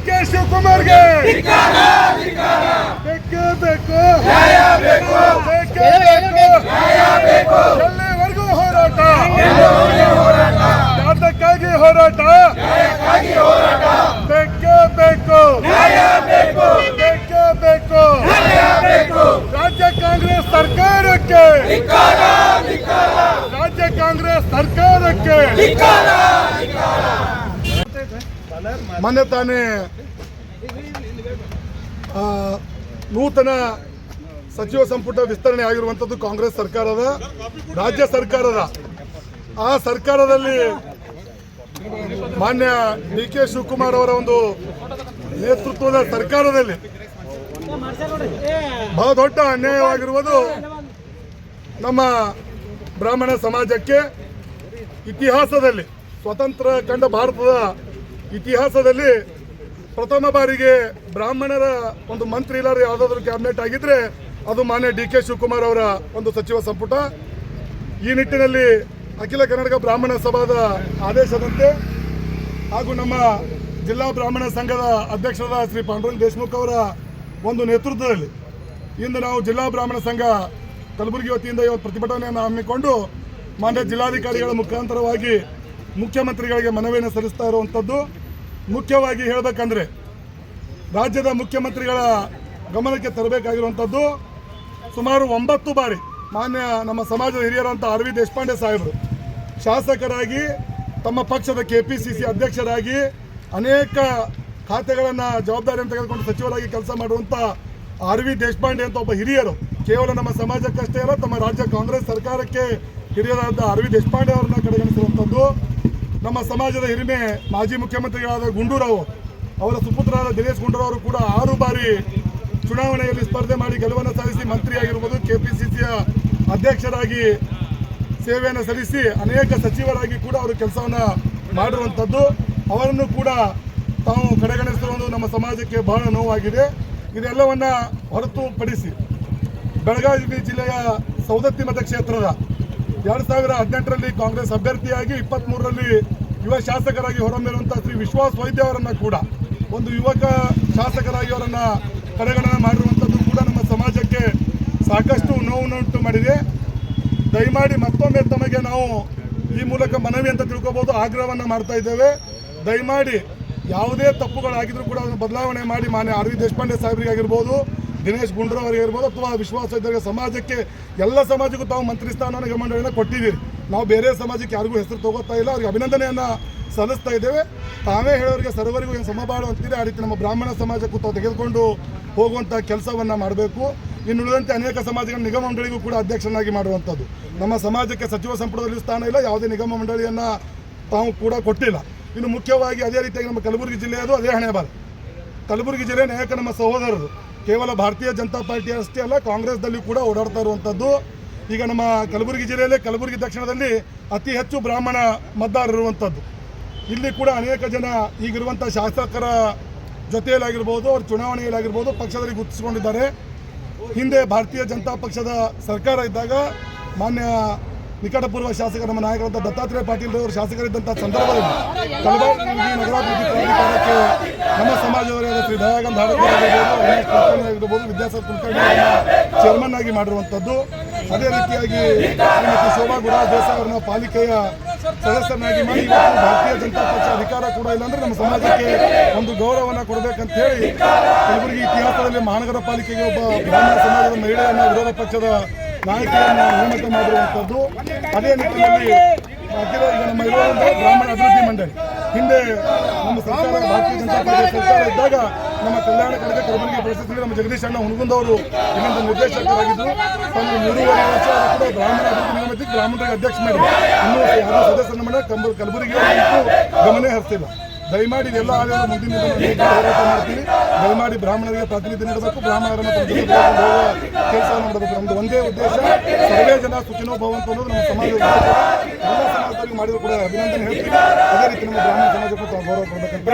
DK ಶಿವಕುಮಾರ್ಗೆ ಬೇಕೇ ಬೇಕು, ಬೇಕೇ ಬೇಕು, ಎಲ್ಲಿವರೆಗೂ ಹೋರಾಟ, ಯಾತಕ್ಕಾಗಿ ಹೋರಾಟ, ಬೇಕೇ ಬೇಕು, ಬೇಕೇ ಬೇಕು, ರಾಜ್ಯ ಕಾಂಗ್ರೆಸ್ ಸರ್ಕಾರಕ್ಕೆ, ರಾಜ್ಯ ಕಾಂಗ್ರೆಸ್ ಸರ್ಕಾರಕ್ಕೆ. ಮೊನ್ನೆ ತಾನೇ ನೂತನ ಸಚಿವ ಸಂಪುಟ ವಿಸ್ತರಣೆ ಆಗಿರುವಂಥದ್ದು ಕಾಂಗ್ರೆಸ್ ಸರ್ಕಾರದ, ರಾಜ್ಯ ಸರ್ಕಾರದ. ಆ ಸರ್ಕಾರದಲ್ಲಿ ಮಾನ್ಯ ಡಿಕೆ ಶಿವಕುಮಾರ್ ಅವರ ಒಂದು ನೇತೃತ್ವದ ಸರ್ಕಾರದಲ್ಲಿ ಬಹಳ ದೊಡ್ಡ ಅನ್ಯಾಯವಾಗಿರುವುದು ನಮ್ಮ ಬ್ರಾಹ್ಮಣ ಸಮಾಜಕ್ಕೆ. ಇತಿಹಾಸದಲ್ಲಿ, ಸ್ವತಂತ್ರ ಕಂಡ ಭಾರತದ ಇತಿಹಾಸದಲ್ಲಿ ಪ್ರಥಮ ಬಾರಿಗೆ ಬ್ರಾಹ್ಮಣರ ಒಂದು ಮಂತ್ರಿ ಇಲ್ಲರ ಯಾವುದಾದ್ರೂ ಕ್ಯಾಬಿನೆಟ್ ಆಗಿದ್ರೆ ಅದು ಮಾನ್ಯ ಡಿಕೆ ಶಿವಕುಮಾರ್ ಅವರ ಒಂದು ಸಚಿವ ಸಂಪುಟ. ಈ ನಿಟ್ಟಿನಲ್ಲಿ ಅಖಿಲ ಕರ್ನಾಟಕ ಬ್ರಾಹ್ಮಣ ಸಭಾದ ಆದೇಶದಂತೆ ಹಾಗೂ ನಮ್ಮ ಜಿಲ್ಲಾ ಬ್ರಾಹ್ಮಣ ಸಂಘದ ಅಧ್ಯಕ್ಷರಾದ ಶ್ರೀ ಪಾಂಡುರಂಗ ದೇಶಮುಖ್ ಅವರ ಒಂದು ನೇತೃತ್ವದಲ್ಲಿ ಇಂದು ನಾವು ಜಿಲ್ಲಾ ಬ್ರಾಹ್ಮಣ ಸಂಘ ಕಲಬುರಗಿ ವತಿಯಿಂದ ಇವತ್ತು ಪ್ರತಿಭಟನೆಯನ್ನು ಹಮ್ಮಿಕೊಂಡು ಮಾನ್ಯ ಜಿಲ್ಲಾಧಿಕಾರಿಗಳ ಮುಖಾಂತರವಾಗಿ ಮುಖ್ಯಮಂತ್ರಿಗಳಿಗೆ ಮನವಿಯನ್ನು ಸಲ್ಲಿಸ್ತಾ ಇರುವಂಥದ್ದು. ಮುಖ್ಯವಾಗಿ ಹೇಳಬೇಕಂದ್ರೆ ರಾಜ್ಯದ ಮುಖ್ಯಮಂತ್ರಿಗಳ ಗಮನಕ್ಕೆ ತರಬೇಕಾಗಿರುವಂಥದ್ದು, ಸುಮಾರು 9 ಬಾರಿ ಮಾನ್ಯ ನಮ್ಮ ಸಮಾಜದ ಹಿರಿಯರಂಥ ಆರ್ ವಿ ದೇಶಪಾಂಡೆ ಸಾಹೇಬರು ಶಾಸಕರಾಗಿ, ತಮ್ಮ ಪಕ್ಷದ KPCC ಅಧ್ಯಕ್ಷರಾಗಿ, ಅನೇಕ ಖಾತೆಗಳನ್ನು ಜವಾಬ್ದಾರಿಯನ್ನು ತೆಗೆದುಕೊಂಡು ಸಚಿವರಾಗಿ ಕೆಲಸ ಮಾಡುವಂಥ ಆರ್ ವಿ ದೇಶಪಾಂಡೆ ಅಂತ ಒಬ್ಬ ಹಿರಿಯರು, ಕೇವಲ ನಮ್ಮ ಸಮಾಜಕ್ಕಷ್ಟೇ ಅಲ್ಲ ತಮ್ಮ ರಾಜ್ಯ ಕಾಂಗ್ರೆಸ್ ಸರ್ಕಾರಕ್ಕೆ ಹಿರಿಯರಾದ ಆರ್ ವಿ ದೇಶಪಾಂಡೆ ಅವರನ್ನ ಕಡೆಗಣಿಸಿರುವಂಥದ್ದು. ನಮ್ಮ ಸಮಾಜದ ಹಿರಿಮೆ ಮಾಜಿ ಮುಖ್ಯಮಂತ್ರಿಗಳಾದ ಗುಂಡೂರಾವ್ ಅವರ ಸುಪುತ್ರರಾದ ದಿನೇಶ್ ಗುಂಡೂರಾವ್ ಕೂಡ 6 ಬಾರಿ ಚುನಾವಣೆಯಲ್ಲಿ ಸ್ಪರ್ಧೆ ಮಾಡಿ ಗೆಲುವನ್ನು ಸಾಧಿಸಿ ಮಂತ್ರಿಯಾಗಿರ್ಬೋದು, KPCCಯ ಅಧ್ಯಕ್ಷರಾಗಿ ಸೇವೆಯನ್ನು ಸಲ್ಲಿಸಿ ಅನೇಕ ಸಚಿವರಾಗಿ ಕೂಡ ಅವರು ಕೆಲಸವನ್ನು ಮಾಡಿರುವಂಥದ್ದು. ಅವರನ್ನು ಕೂಡ ತಾವು ಕಡೆಗಣಿಸಿರುವುದು ನಮ್ಮ ಸಮಾಜಕ್ಕೆ ಬಹಳ ನೋವಾಗಿದೆ. ಇದೆಲ್ಲವನ್ನು ಹೊರತುಪಡಿಸಿ ಬೆಳಗಾವಿ ಜಿಲ್ಲೆಯ ಸೌದತ್ತಿ ಮತಕ್ಷೇತ್ರದ 2018ರಲ್ಲಿ ಕಾಂಗ್ರೆಸ್ ಅಭ್ಯರ್ಥಿಯಾಗಿ 23ರಲ್ಲಿ ಯುವ ಶಾಸಕರಾಗಿ ಹೊರಹೊಮ್ಮಿರುವಂಥ ಶ್ರೀ ವಿಶ್ವಾಸ್ ವೈದ್ಯ ಅವರನ್ನು ಕೂಡ ಒಂದು ಯುವಕ ಶಾಸಕರಾಗಿ ಅವರನ್ನು ಕಡೆಗಣನೆ ಮಾಡಿರುವಂಥದ್ದು ಕೂಡ ನಮ್ಮ ಸಮಾಜಕ್ಕೆ ಸಾಕಷ್ಟು ನೋವುಂಟು ಮಾಡಿದೆ. ದಯಮಾಡಿ ಮತ್ತೊಮ್ಮೆ ತಮಗೆ ನಾವು ಈ ಮೂಲಕ ಮನವಿ ಅಂತ ತಿಳ್ಕೊಬೋದು, ಆಗ್ರಹವನ್ನು ಮಾಡ್ತಾ ಇದ್ದೇವೆ. ದಯಮಾಡಿ ಯಾವುದೇ ತಪ್ಪುಗಳಾಗಿದ್ರೂ ಕೂಡ ಅದನ್ನು ಬದಲಾವಣೆ ಮಾಡಿ ಮಾನ್ಯ ಆರ್ ವಿ ದೇಶಪಾಂಡೆ ಸಾಹೇಬರಿಗಾಗಿರ್ಬೋದು, ದಿನೇಶ್ ಗುಂಡೂರಾವ್ ಅವರಿಗಿರ್ಬೋದು ಅಥವಾ ವಿಶ್ವಾಸ ವೈದ್ಯರಿಗೆ ಸಮಾಜಕ್ಕೆ ಎಲ್ಲ ಸಮಾಜಕ್ಕೂ ತಾವು ಮಂತ್ರಿ ಸ್ಥಾನವನ್ನು ಮಂಡಳಿಯನ್ನು ಕೊಟ್ಟಿದ್ದೀರಿ. ನಾವು ಬೇರೆ ಸಮಾಜಕ್ಕೆ ಯಾರಿಗೂ ಹೆಸರು ತಗೋತಾ ಇಲ್ಲ, ಅವ್ರಿಗೆ ಅಭಿನಂದನೆಯನ್ನು ಸಲ್ಲಿಸ್ತಾ ಇದ್ದೇವೆ. ತಾವೇ ಹೇಳೋರಿಗೆ ಸರ್ವರಿಗೂ ಏನು ಸಮಬಾಳು ಅಂತೀರಿ, ಆ ರೀತಿ ನಮ್ಮ ಬ್ರಾಹ್ಮಣ ಸಮಾಜಕ್ಕೂ ತಾವು ತೆಗೆದುಕೊಂಡು ಹೋಗುವಂಥ ಕೆಲಸವನ್ನು ಮಾಡಬೇಕು. ಇನ್ನು ಉಳಿದಂತೆ ಅನೇಕ ಸಮಾಜಗಳ ನಿಗಮ ಮಂಡಳಿಗೂ ಕೂಡ ಅಧ್ಯಕ್ಷನಾಗಿ ಮಾಡುವಂಥದ್ದು. ನಮ್ಮ ಸಮಾಜಕ್ಕೆ ಸಚಿವ ಸಂಪುಟದಲ್ಲಿ ಸ್ಥಾನ ಇಲ್ಲ, ಯಾವುದೇ ನಿಗಮ ಮಂಡಳಿಯನ್ನು ತಾವು ಕೂಡ ಕೊಟ್ಟಿಲ್ಲ. ಇನ್ನು ಮುಖ್ಯವಾಗಿ ಅದೇ ರೀತಿಯಾಗಿ ನಮ್ಮ ಕಲಬುರಗಿ ಜಿಲ್ಲೆಯದು ಅದೇ ಹಣೆಬಾರ. ಕಲಬುರಗಿ ಜಿಲ್ಲೆ ಅನೇಕ ನಮ್ಮ ಸಹೋದರರು ಕೇವಲ ಭಾರತೀಯ ಜನತಾ ಪಾರ್ಟಿ ಅಷ್ಟೇ ಅಲ್ಲ, ಕಾಂಗ್ರೆಸ್ದಲ್ಲಿ ಕೂಡ ಓಡಾಡ್ತಾ ಇರುವಂಥದ್ದು. ಈಗ ನಮ್ಮ ಕಲಬುರಗಿ ಜಿಲ್ಲೆಯಲ್ಲಿ ಕಲಬುರಗಿ ದಕ್ಷಿಣದಲ್ಲಿ ಅತಿ ಹೆಚ್ಚು ಬ್ರಾಹ್ಮಣ ಮತದಾರರಿರುವಂಥದ್ದು. ಇಲ್ಲಿ ಕೂಡ ಅನೇಕ ಜನ ಈಗಿರುವಂಥ ಶಾಸಕರ ಜೊತೆಯಲ್ಲಾಗಿರ್ಬೋದು, ಅವ್ರ ಚುನಾವಣೆಯಲ್ಲಾಗಿರ್ಬೋದು ಪಕ್ಷದಲ್ಲಿ ಗುರುತಿಸಿಕೊಂಡಿದ್ದಾರೆ. ಹಿಂದೆ ಭಾರತೀಯ ಜನತಾ ಪಕ್ಷದ ಸರ್ಕಾರ ಇದ್ದಾಗ ಮಾನ್ಯ ನಿಕಟಪೂರ್ವ ಶಾಸಕರ ನಮ್ಮ ನಾಯಕರಾದ ದತ್ತಾತ್ರೇಯ ಪಾಟೀಲ್ ಅವರು ಶಾಸಕರಿದ್ದಂಥ ಸಂದರ್ಭದಲ್ಲಿ ಕಲಬುರಗಿ ನಗರಾಭಿವೃದ್ಧಿ ಪ್ರಾಧಿಕಾರಕ್ಕೆ ನಮ್ಮ ಸಮಾಜದವರಾದ ಶ್ರೀ ದಯಾನಂದ ಆಗಿರ್ಬೋದು, ವಿದ್ಯಾಸಾಗರ್ ಕುಲಕರ್ಣಿ ಚೇರ್ಮನ್ ಆಗಿ ಮಾಡಿರುವಂಥದ್ದು. ಅದೇ ರೀತಿಯಾಗಿ ಶ್ರೀಮತಿ ಶೋಭಾ ಗುರುರಾಜ್ ದೇಸಾಯಿ ಅವರನ್ನ ಪಾಲಿಕೆಯ ಸದಸ್ಯರನ್ನಾಗಿ ಮಾಡಿ ಇವತ್ತು ಭಾರತೀಯ ಜನತಾ ಪಕ್ಷ ಅಧಿಕಾರ ಕೂಡ ಇಲ್ಲಾಂದ್ರೆ ನಮ್ಮ ಸಮಾಜಕ್ಕೆ ಒಂದು ಗೌರವವನ್ನು ಕೊಡಬೇಕಂತ ಹೇಳಿ ಕಲಬುರಗಿ ಇತಿಹಾಸದಲ್ಲಿ ಮಹಾನಗರ ಪಾಲಿಕೆಗೆ ಒಬ್ಬ ಬ್ರಾಹ್ಮಣ ಸಮಾಜದ ಮಹಿಳೆಯನ್ನು ವಿರೋಧ ಪಕ್ಷದ ನಾಯಕಿಯನ್ನು ನೇಮಕ ಮಾಡಿರುವಂಥದ್ದು. ಅದೇ ನಿಟ್ಟಿನಲ್ಲಿ ಈಗ ನಮ್ಮ ಇರುವಂಥ ಬ್ರಾಹ್ಮಣ ಅಭಿವೃದ್ಧಿ ಮಂಡಳಿ ಹಿಂದೆ ನಮ್ಮ ಸರ್ಕಾರ ಭಾರತೀಯ ಜನತಾ ಪಾರ್ಟಿ ಸರ್ಕಾರ ಇದ್ದಾಗ ನಮ್ಮ ಕಲ್ಯಾಣ ಕಡೆಗೆ ಕಲಬುರಗಿ ಪರಿಸ್ಥಿತಿಯಲ್ಲಿ ನಮ್ಮ ಜಗದೀಶ್ ಅಣ್ಣ ಹುಣಗುಂದವರು ಇಲ್ಲಿಂದ ನಿರ್ದೇಶಕರಾಗಿದ್ದರು. ಒಂದು 3.5 ವರ್ಷ ಕೂಡ ಬ್ರಾಹ್ಮಣ ಅಭಿವೃದ್ಧಿ ನಿಗಮಕ್ಕೆ ಬ್ರಾಹ್ಮಣರಿಗೆ ಅಧ್ಯಕ್ಷ ಮಾಡಿದ್ರು. ಇನ್ನೂ ಯಾರು ಸದಸ್ಯರ ನಮ್ಮ ಕಲಬುರಗಿ ಗಮನ ಹರಿಸಿಲ್ಲ. ದಯಮಾಡಿ ಇದೆಲ್ಲ ಆಗ ಮುಂದಿನ ಹೋರಾಟ ಮಾಡ್ತೀವಿ. ದಯಮಾಡಿ ಬ್ರಾಹ್ಮಣರಿಗೆ ಪ್ರಾತಿನಿಧ್ಯ ನೀಡಬೇಕು, ಬ್ರಾಹ್ಮಣರನ್ನು ಕೆಲಸ ಮಾಡಬೇಕು. ನಮ್ದು ಒಂದೇ ಉದ್ದೇಶ, ಸರ್ವೇ ಜನ ಸುಖಿನೋ ಭವಂತು ಅನ್ನೋದು ನಮ್ಮ ಸಮಾಜದ ಎಲ್ಲ ಸಮಾಜದಲ್ಲಿ ಮಾಡಿದ್ರು ಕೂಡ ಅಭಿನಂದನೆ ಹೇಳ್ತೀವಿ. ಅದೇ ರೀತಿ ನಮ್ಮ ಬ್ರಾಹ್ಮಣ ಸಮಾಜಕ್ಕೂ ಗೌರವ ಕೊಡಬೇಕಂತ